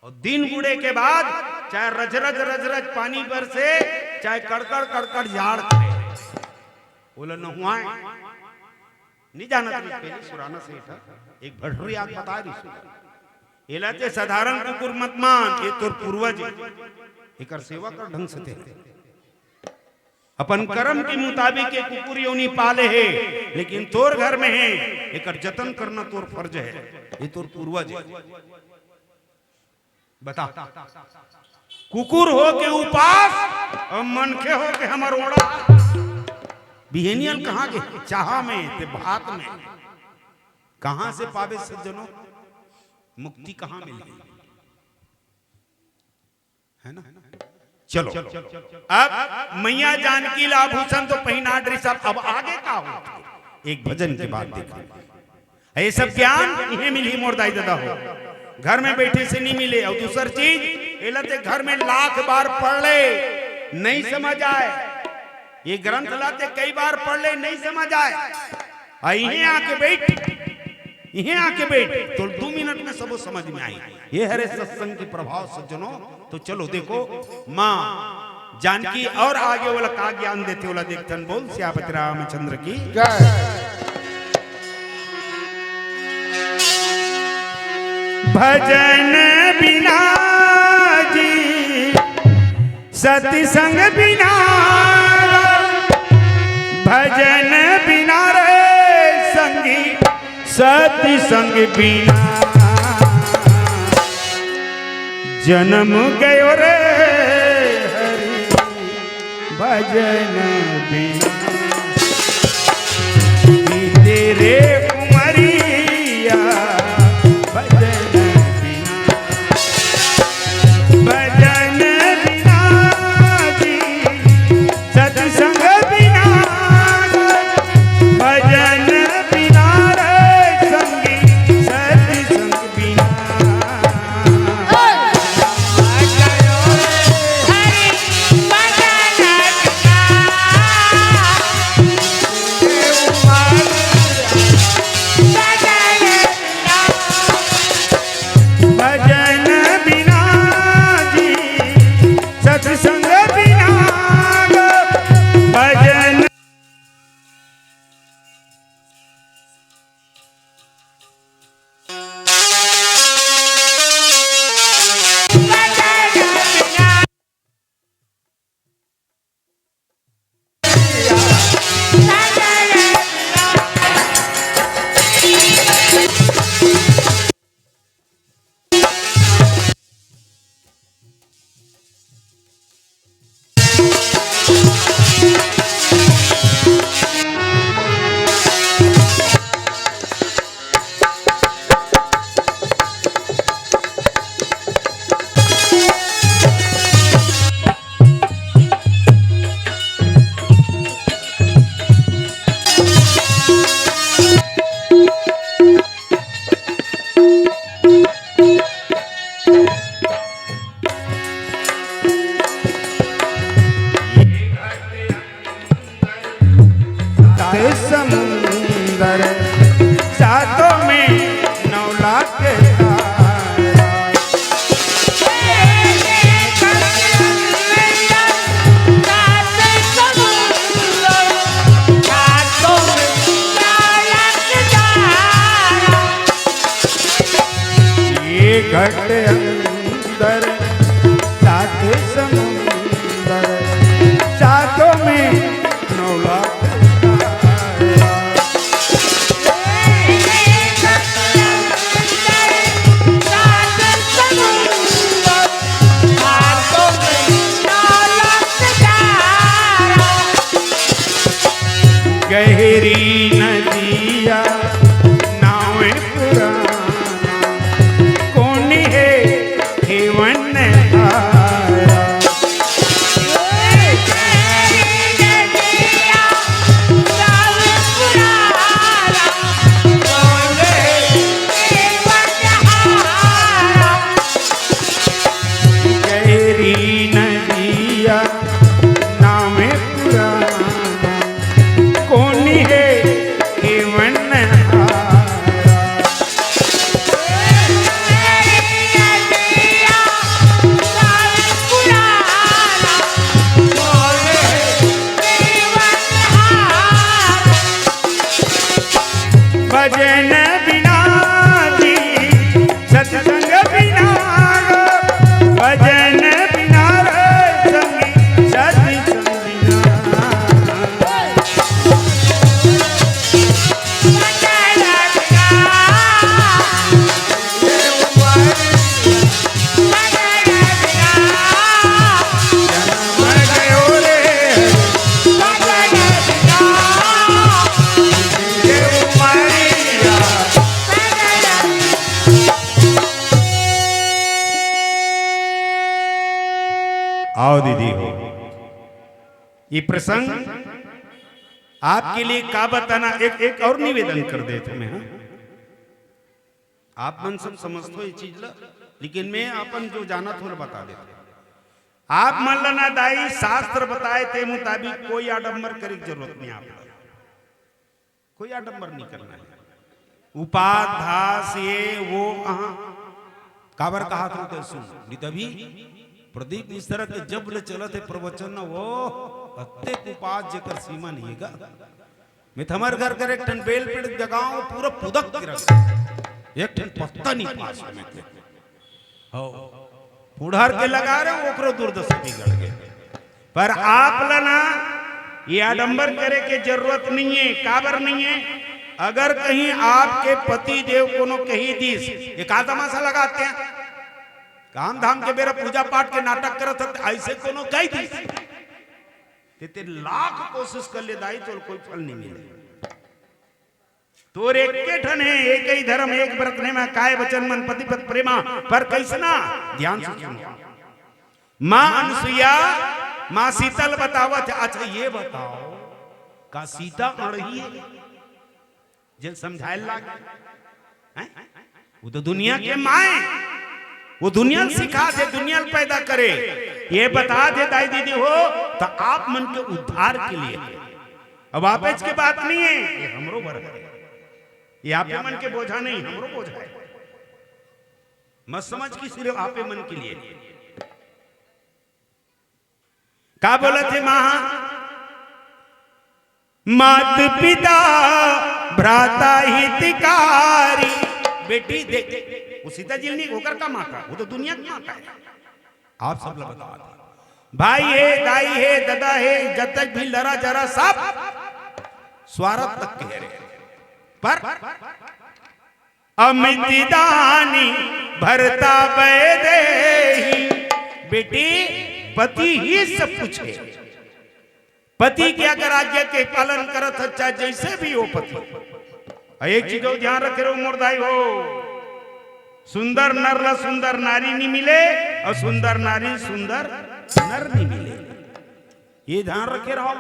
और दिन बुढ़े के बाद चाहे रजरज रजरज पानी पर से चाहे कड़कड़ कड़कड़ झाड़ करे बोले न हुआ नहीं जाना। पहले सुराना सेठ एक भटरी आग बता रही एलाते साधारण कुकुर मत मान, ये तो पूर्वज एक सेवा कर ढंग से थे। अपन कर्म के मुताबिक एक कुकुर योनि पाले है, लेकिन तोर घर में है एक जतन करना तोर फर्ज है। ये तोर पूर्वज है। बता कुकुर हो के उपास और मनखे हो के हमर ओड़ा बिहेनियन कहाँ के चाहा में ते भात में कहां से पावे सज्जनों मुक्ति कहां मिली है ना। चलो अब मैया जानकी लाभूषण तो पहना ड्रेस, अब आगे का हो एक भजन के बाद देखा। ये सब ज्ञान इन्हें मिली मोर दाई दादा हो, घर में बैठे से नहीं मिले। और दूसरी चीज एलाते घर में लाख बार पढ़ ले नहीं समझ आए, ये ग्रंथ लाते कई बार पढ़ ले नहीं समझ आए, इन्हें आके बैठ तो 2 मिनट में सब समझ में आई। ये हरे सत्संग के प्रभाव सज्जनों। तो चलो देखो माँ जानकी और आगे वाला का ज्ञान देते वाला देखतन बोल सियापति रामचंद्र की जय। भजन बिना जी सत्संग बिना भजन बिना रे संगी सत्संग बिना जन्म गयो रे हरि भजन बिना तेरे कुंवरिया भजन बिना भजन बिना जी सत्संग बिना भजन बिना रे संगी सत्संग बिना भजन बिना जी सत्संग बिना भजन समुंदर सातों में 9 लाख ये घट अंदर 7 समुंदर सातों में 9 लाख गहरी नदिया नाव पुराना कौन है हेवन हारा गहरी नदिया नाव पुराना कौन है हेवन हारा भजन बिना जी सत्संग बिना भजन बिना रे संगी सत्संग बिना आओ दीदी हो ये प्रसंग आपके लिए का बताना एक और निवेदन कर देते मैं हाँ? आप मन सब समझते हो ये चीज ला लेकिन मैं अपन जो जाना थोड़ा बता देता आप मन लना दाई शास्त्र बताए थे मुताबिक कोई आडंबर करे की जरूरत नहीं आप कोई आडंबर नहीं करना है उपाध्यास ये वो काबर कहा तो सुन नहीं तभी प्रदीप मिश्रा के जब ले चलत है प्रवचन वो अत्यक उपास जेकर सीमा नहीं है मैं हमार घर कर एक टन बेल पेड़ जगाऊं पूरा पुदक के रख एक टन पत्ता नहीं पास में हो फुड़हर के लगा रहे ओकरो दुर्दशा बिगड़ गए। पर आप लना ये आडंबर करे के जरूरत नहीं है, काबर नहीं है। अगर कहीं आपके पति देव को कही दिस ये का तमाशा लगाते हैं, काम धाम के बेरा पूजा पाठ के नाटक करत हत, ऐसे कोनो कही दिस ते लाख कोशिश कर ले दाई तो कोई फल नहीं मिले। तोर एक के ठन है, एक ही धर्म एक व्रत ने में काय वचन मन पति पत प्रेमा। पर कैसना ध्यान से सुनो। मां अनुसुईया मां शीतल बतावत। अच्छा ये बताओ का सीता अड़ही है जे समझाए लागे हैं? वो तो दुनिया के माए, वो दुनिया सिखा दे, दुनिया पैदा करे। ये बता दे दाई दीदी हो तो आप मन के उद्धार के लिए। अब वापस की बात नहीं है, ये हमरो भर है, ये आपे मन के बोझा नहीं, हमरो बोझा है। मत समझ कि सिर्फ आपे मन के लिए। का बोला थे मात पिता भ्राता हितकारी। बेटी देख वो सीता जी नहीं होकर का माता, वो तो दुनिया की माता है। आप सब लोग बताओ भाई है, दाई है, दादा है, जब तक भी लड़ा जरा सब स्वार्थ तक कह रहे। पर अमितदानी भरता बैदेही। बेटी पति ही सब कुछ है। पति के अगर आज्ञा के पालन करत अच्छा जैसे भी हो पति। एक चीज ध्यान रखे रहो मुर्दाई हो, सुंदर नर ला सुंदर नारी नहीं मिले और सुंदर नारी सुंदर नर नहीं मिले, ये ध्यान रखे रहो।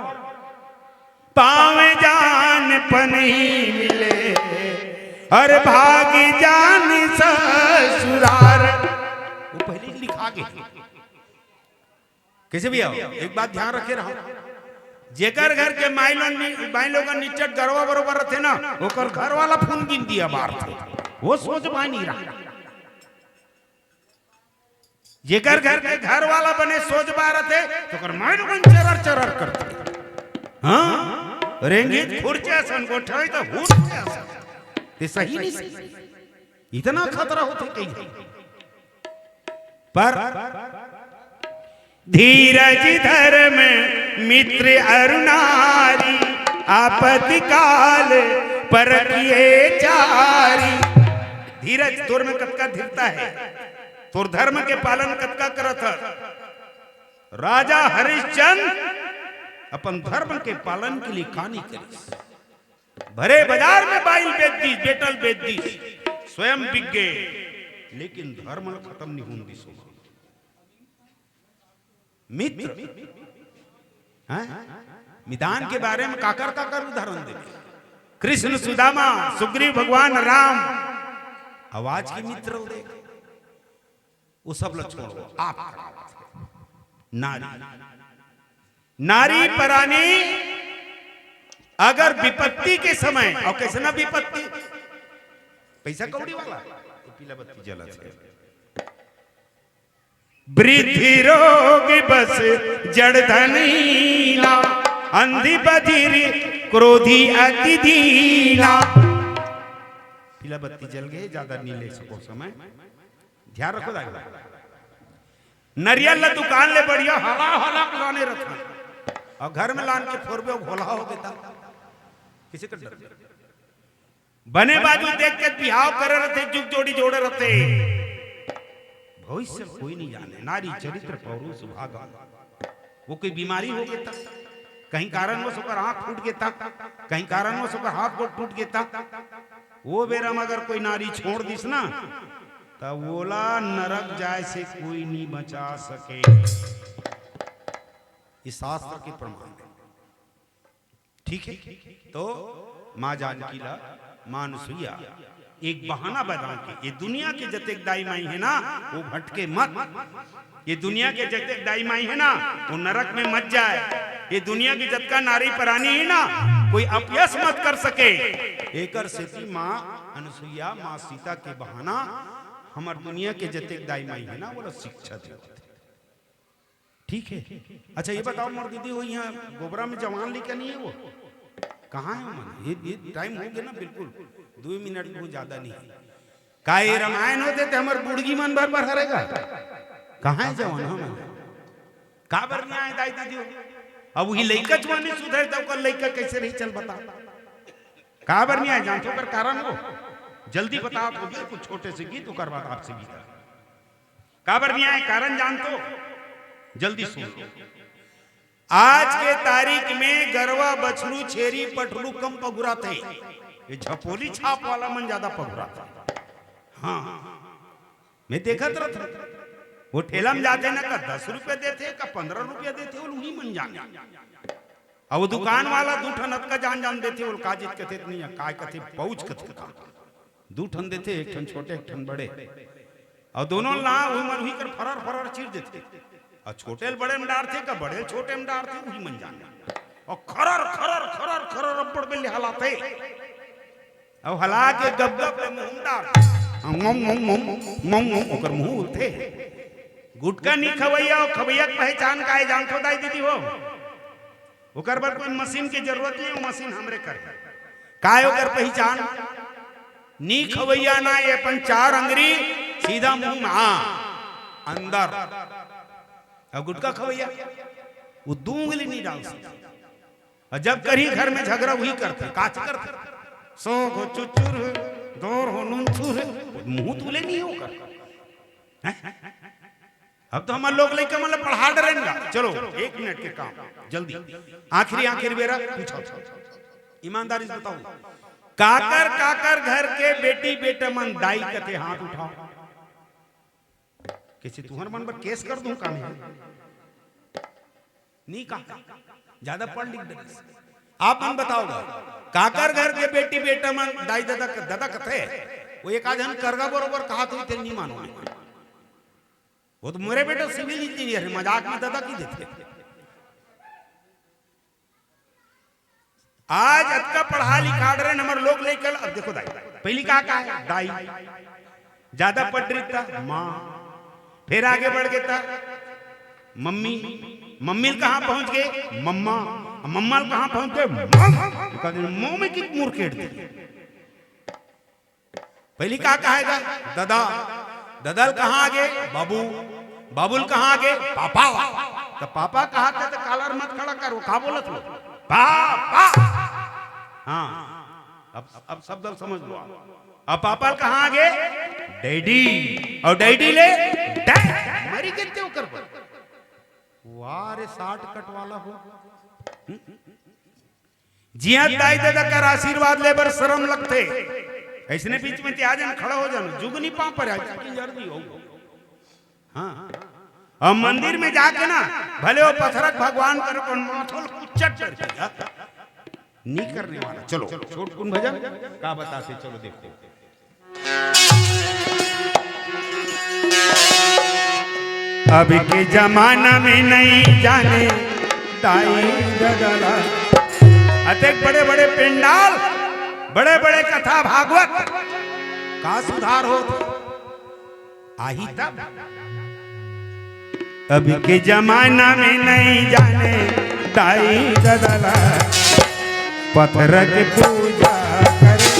पावे जान पन ही मिले और भागी जान ससुरार। वो पहले लिखा गया। कैसे भी आओ एक बात ध्यान रखे रहो, जेकर घर के माई लोग निचट गरवा बरोबर थे ना, ओकर घर वाला फोन गिन दिया बाहर थे, वो सोच पा नहीं रहा। जेकर घर के घर वाला बने सोच पा रहे थे तो कर माई लोग चरर चरर करते। हाँ रेंगीत खुर्चे सन गोठाई तो हुर्चे सन, ये सही नहीं सही, इतना खतरा होते कहीं। पर धीरज धर्म मित्र अरुणारी, आपत्ति काल पर किए चारी। धीरज तोर में कतका धीरता है, तोर धर्म के पालन कतका करत। राजा हरिश्चंद्र अपन धर्म के पालन के लिए कहानी करी। भरे बाजार में बाइल बेच दी, बेटल बेच दी, स्वयं बिक गए, लेकिन धर्म खत्म नहीं होने दी। मित्र मिदान के बारे में काकर काकर उदाहरण दे। कृष्ण सुदामा, सुग्रीव भगवान राम, आवाज की मित्र दे, वो सब लोग छोड़ो। आप नारी नारी परानी अगर विपत्ति के समय, और कैसे ना विपत्ति, पैसा कौड़ी वाला पीला बत्ती जला थे, वृद्धि रोग बस जड़ धनीला, अंधी बधिर क्रोधी अति दीना। पीला बत्ती जल गए, ज्यादा नहीं ले सको समय, ध्यान रखो। नरियल ला दुकान ले बढ़िया हला हला लाने रखा, और घर में लान के फोरबे घोला हो देता, किसी का डर। बने बाजू देख के बिहाव करे रहते, जुग जोड़ी जोड़े रहते। भविष्य कोई नहीं जाने। नारी चरित्र पौरुष भागा, वो कोई बीमारी हो गया, कहीं कारणवश होकर आंख फूट गया, कहीं कारणवश होकर हाथ गोड़ टूट गया, वो बेरा में अगर कोई नारी छोड़ दिस ना, तब बोला नरक जाए से कोई नहीं बचा सके। इस शास्त्र के प्रमाण है। ठीक है, तो मां जानकी ला, मां अनुसुईया एक बहाना बना के, ये दुनिया के जतेक दाई माई है ना, वो भटके मत। ये दुनिया के जतेक दाई माई है ना, वो नरक में मत जाए। ये दुनिया की जतका नारी परानी है ना, कोई अपयश मत कर सके। एकर सेती मां अनुसुईया, मां सीता के बहाना हमार दुनिया के जतेक दाई माई है ना, वो शिक्षा देते। ठीक है। अच्छा ये बताओ मोर दीदी, वो यहाँ गोबरा में जवान लेके नहीं है, वो कहाँ है? मन ये टाइम हो गया ना, बिल्कुल 2 मिनट को ज्यादा नहीं है। का ये रामायण होते थे हमार बुड़गी मन भर भर हरेगा कहाँ जवान हम का बर नहीं आए दाई दीदी अब वही लइका जवानी सुधर तो कल लइका कैसे नहीं चल बता का बर नहीं आए जानते पर कारण हो जल्दी बताओ तो बिल्कुल छोटे से गीत कर बात आपसे भी का बर नहीं आए कारण जानते हो जल्दी सुन लो आज के तारीख में गरवा बछरू छेरी पटरू कम पगुरा थे ये झपोली छाप वाला मन ज्यादा पगुरा था हाँ मैं देखा था वो ठेला में जाते ना का 10 रुपए देते का 15 रुपया देते वो वही मन जाने अब वो दुकान वाला 2 ठन का जान देते वो काजित कथे नहीं काय कथे पहुंच कथे का 2 ठन देते 1 ठन छोटे 1 ठन बड़े और दोनों ला वो मन ही कर फरार फरार चीर देते और छोटे बड़े में डार थे का बड़े छोटे में डार थे वही मन जाने और खरर खरर खरर खरर रबड़ पे हलाते अब हला के गब गब ले मुंह डार ओकर मुंह उठे गुटका नहीं खवैया और खवैया पहचान का है जानतो दाई दीदी हो ओकर बर कोई मशीन की जरूरत नहीं वो मशीन हमरे कर काय ओकर पहचान नी खवैया ना ये अपन 4 अंगरी सीधा मुंह में अंदर और गुटका खवैया वो 2 उंगली नहीं डाल सकता और जब कहीं घर में झगड़ा वही करते काच करते सो हो चुचुर दौर हो नुनचुर मुंह तुले नहीं होकर अब तो हमारे लोग लेकर मतलब पढ़ा डरेंगे चलो 1 मिनट के काम जल्दी आखिरी बेरा पूछो ईमानदारी से बताओ काकर काकर घर के बेटी बेटा मन दाई कते हाथ उठाओ किसी तुहर मन पर केस कर दूं काम नहीं कहा ज्यादा पढ़ लिख दे आप मन बताओगे काकर घर के बेटी बेटा मन दाई दादा कथे वो एक आधन करगा बरोबर कहा तो तेरे नहीं मानो वो तो मेरे बेटा सिविल इंजीनियर है मजाक में दादा की देते आज अतका पढ़ा लिखा रहे नंबर लोग लेकर अब देखो दाई पहली कहा है दाई ज्यादा पढ़ रही था माँ फिर आगे बढ़ गया था मम्मी मम्मी कहां पहुंच गए मम्मा मम्मा कहां पहुंच गए मुंह में किक मुरकेट दी पहली कहेगा दादा दादा कहां आगे बाबू बाबुल कहां आगे पापा तो पापा कहा था तो कालर मत खड़ा करो कहा बोलत लो पापा हाँ अब शब्द समझ लो अब पापा कहां आगे डैडी और डैडी ले मरी कितने होकर वारे 60 कट वाला हो जिया दाई दादा का आशीर्वाद ले बर शर्म लगते ऐसने बीच में त्याज खड़ा हो जाना जुगनी पांव पर जल्दी हो हाँ अब मंदिर में जाके ना भले वो पत्थरक भगवान कर माथोल कुचट नहीं करने वाला चलो छोट कुन भजन का बताते चलो देखते अभी के जमाना में नहीं जाने दाई दादा अतेक बड़े बड़े पेंडाल बड़े बड़े कथा भागवत का सुधार हो आही तब अभी के जमाना में नहीं जाने दाई दादा पत्थर के पूजा करे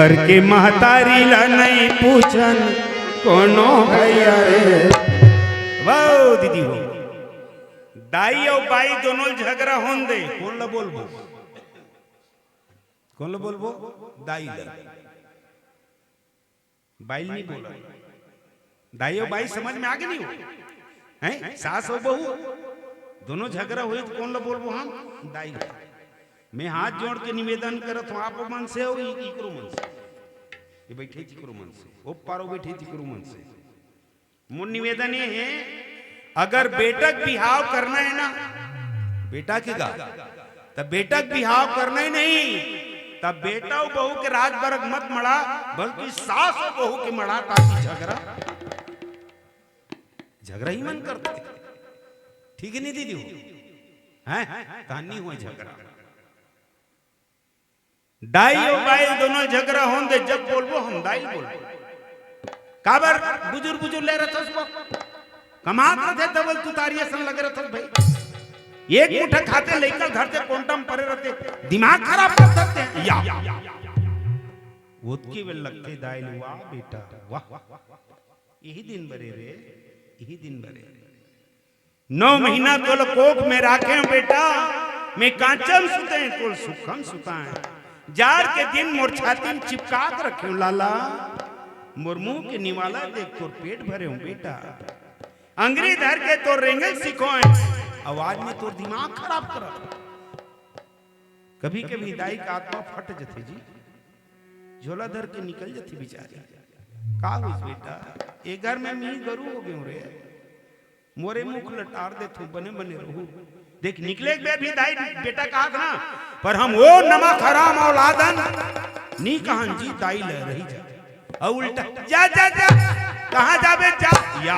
घर के महतारी ला नहीं पूछन कोनो भैया रे। वाह दीदी हो दाई और बाई दोनों झगड़ा होन दे कौन ला बोलबो दाई ला बाई नहीं बोला दाई और बाई समझ में आगे नहीं हो हैं सास और बहू दोनों झगड़ा हुई तो कौन ला बोलबो हम दाई ला। मैं हाथ जोड़ के निवेदन करत हूं आप मन से हो इकरो मन से ये बैठे तिकरो मन से ओ पारो बैठे तिकरो मन से मोर निवेदन ये है अगर बेटक बिहाव करना है ना बेटा के गा तब बेटक बिहाव करना ही नहीं तब बेटा और बहू के राज बरग मत मड़ा बल्कि सास और बहू के मड़ा ताकि झगड़ा ही मन करते ठीक है नहीं दीदी हो हैं कहानी हुआ झगड़ा दाई और बाई दोनों झगड़ा हों दे जब बोलबो हम दाई बोलबो काबर बुजुर्ग ले रहा था उसको कमात रहते डबल तू तारिया सन लगे रहते भाई एक मुठ्ठा खाते लेकर धरते कोंटम परे रहते दिमाग खराब कर सकते हैं या वो की वेल लगते दाई वाह बेटा वाह यही दिन बरे रे यही दिन बरे 9 महीना तोल कोख में राखे बेटा मैं कांचम सुते तोल सुखम सुता है जार के दिन मोर छाती में चिपका के रखे लाला मोर मुंह के निवाला देख तोर पेट भरे हूं बेटा अंग्रेज धर के तोर रेंगल सीखो आवाज में तोर दिमाग खराब कर कभी कभी दाई का आत्मा फट जथे जी झोला धर के निकल जथे बेचारी का हुई बेटा ए घर में मी गरू हो गयो रे मोरे मुख लटार दे तू बने बने रहू देख निकले एक भी दाई बेटा कहा था ना पर हम वो नमक हराम औलादन नी कहन जी दाई ले रही जा और उल्टा जा जा जा कहां जाबे जा या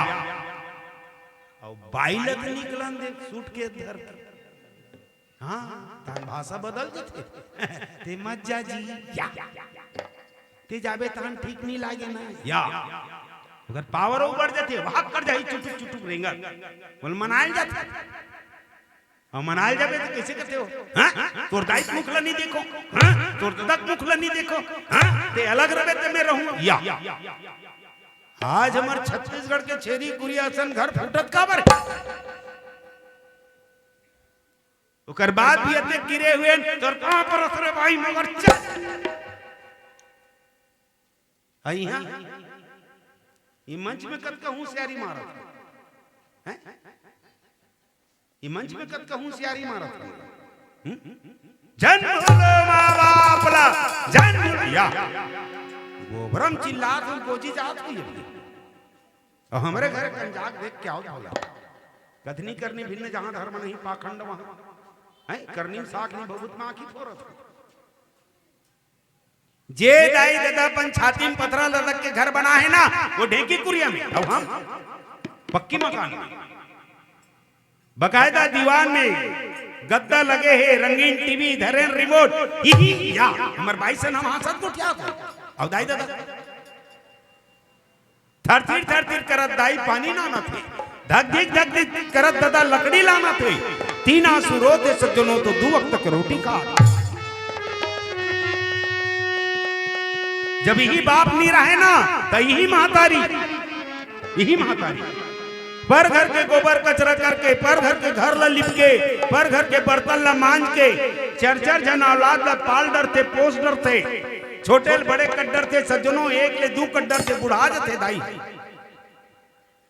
और बाई लग निकलन देख सूट के धर हां तान भाषा बदल जथे ते मत जा जी या ते जाबे तान ठीक नहीं लागे ना या अगर पावर ऊपर जाते भाग कर जाई चुटुक चुटुक रेंगा बोल मनाल जाते और मनाल जाबे तो कैसे करते हो हां तोर दाई मुखला नहीं देखो हां तोर दादा मुखला नहीं देखो हां ते अलग रहे ते मैं रहूं या आज हमार छत्तीसगढ़ के छेरी कुरियासन घर फूटत काबर ओकर बाद भी अते गिरे हुए तोर कहां पर असरे भाई मगर चल आई हां ये मंच में कद का होशियारी मारत है ये मंच में कद का होशियारी मारत है जन बोलो मां बाप ला जन बोलो या गोबरम चिल्लात हूं गोजी जात हुई और हमारे घर कंजाक देख के आओ बोला कथनी करनी भिन्न जहां धर्म नहीं पाखंड वहां है करनी साख नहीं बहुत मां की फोरत जे दाई दादापन छाती में पथरा लटक के घर बना है ना वो ढेकी कुरिया में अब हम पक्की मकान में बकायदा दीवान में गद्दा लगे है रंगीन टीवी धरे रिमोट या हमर भाई से हम हाथ को क्या था अब दाई दादा थर करत दाई पानी ना थे धक धिक करत दादा लकड़ी लाना थे 3 आंसू रोते सज्जनों तो 2 वक्त तक रोटी खा जब यही बाप नहीं रहे ना तो यही महतारी पर घर के गोबर कचरा करके पर घर के घर ला लिपके पर घर के बर्तन ला मांज के 4 जन औलाद ला पाल डरते पोस डरते छोटे बड़े कड्डर थे सज्जनों 1 ले 2 कड्डर से बुढ़ा जाते दाई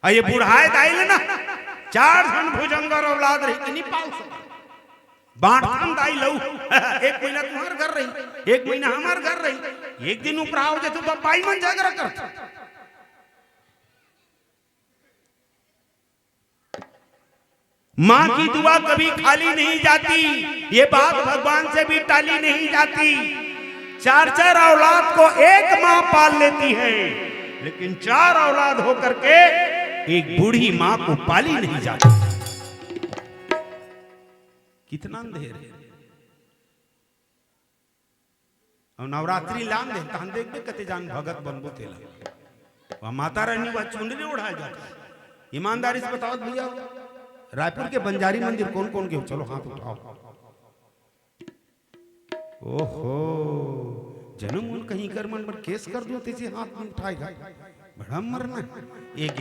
ये बुढ़ाए दाई ले ना 4 जन भुजंगर औलाद रही कि नहीं पाल सके बांटन दाई लऊ 1 महीना तुम्हार घर रही 1 महीना हमार घर रही एक दिन ऊपर आओ तो बाई मन झगड़ा करता मां की दुआ कभी खाली नहीं जाती ये बात भगवान से भी टाली नहीं जाती 4 औलाद को एक मां पाल लेती है लेकिन 4 औलाद होकर के एक बूढ़ी मां को पाली नहीं जाती कितना अंधेर है और नवरात्रि लान दे तहन देख दे कते जान भगत बनबो तेला वहां माता रानी वह चुनरी उड़ा जाती ईमानदारी से बताओ भैया रायपुर के बंजारी मंदिर कौन कौन के चलो हाथ उठाओ ओहो जन्म उन कहीं कर मन पर केस कर दो तेजी हाथ में उठाएगा बड़ा मरना एक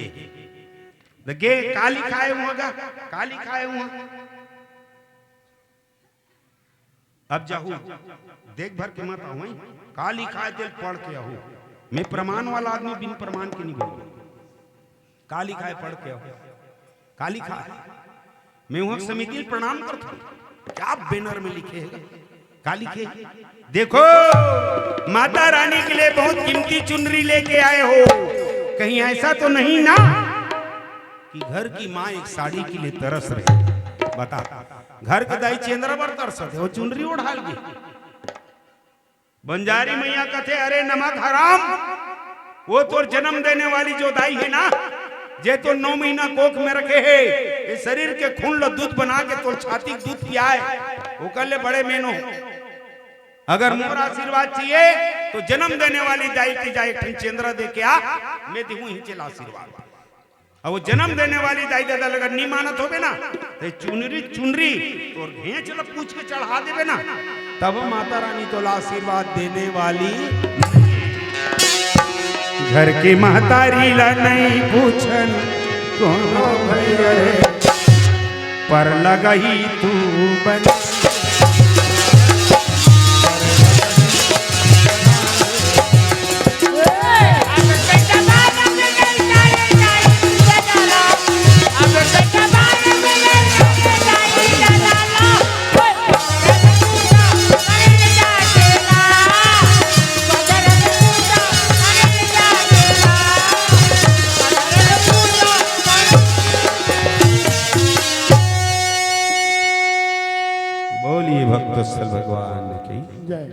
लगे काली खाए हुआ काली खाए हुआ अब जाहू देख भर के मत आऊ काली खाए दिल पढ़ के आहू मैं प्रमाण वाला आदमी बिन प्रमाण के नहीं बोलूं काली खाए पढ़ के आहू काली खाए मैं वहां समिति प्रणाम करता हूं क्या बैनर में लिखे है काली खे देखो माता रानी के लिए बहुत कीमती चुनरी लेके आए हो कहीं ऐसा तो नहीं ना कि घर की माँ एक साड़ी के लिए तरस रही बता घर के दाई चेंद्रा पर तरस थे वो चुनरी उड़ाल गई बंजारी मैया कहते अरे नमक हराम वो तो जन्म देने वाली जो दाई है ना जे तो 9 महीना कोख में रखे है ये शरीर के खून लो दूध बना के तो छाती दूध पियाए वो कर ले बड़े मेनो अगर मोर आशीर्वाद चाहिए तो जन्म देने वाली दाई की जाए चेंद्रा दे के आ मैं दिहूं ही चला आशीर्वाद और वो जन्म देने वाली दाई दादा अगर नहीं मानत होवे ना तो चुनरी चुनरी तो घेंच लो पूछ के चढ़ा देवे ना तब माता रानी तो आशीर्वाद देने वाली घर की महतारी ला नहीं पूछन कोनो भैया पर लगही तू बन बोलिए भक्त भगवान की जय।